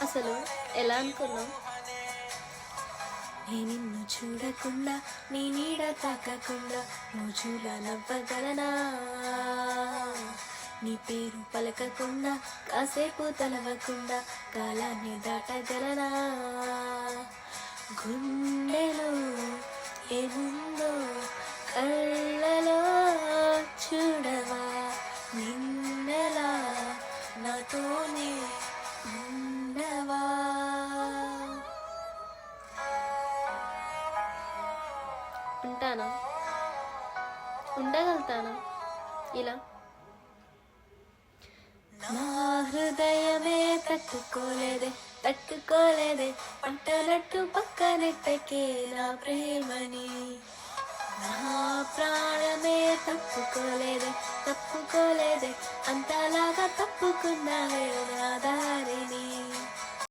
అసలు ఎలా అనుకున్నావు? నే నిన్ను చూడకుండా నీ నీడ తాకకుండా రోజులా నవ్వగలనా, నీ పేరు పలకకుండా కాసేపు తలవకుండా కాలాన్ని దాటగలనా, గుండెలో ఏముందో కళ్ళలో చూడవా, నిన్నెలా నాతోనే ఉండవా. ఉంటానా? ఉండగలుగుతానా ఇలా? నా హృదయమే తట్టుకోలేదే తట్టుకోలేదే, పంటనట్టు పక్కనెట్టకే నా ప్రేమని. నా ప్రాణమే తప్పుకోలేదే తప్పుకోలేదే, అంతలాగా తప్పుకున్నావే నా దారి.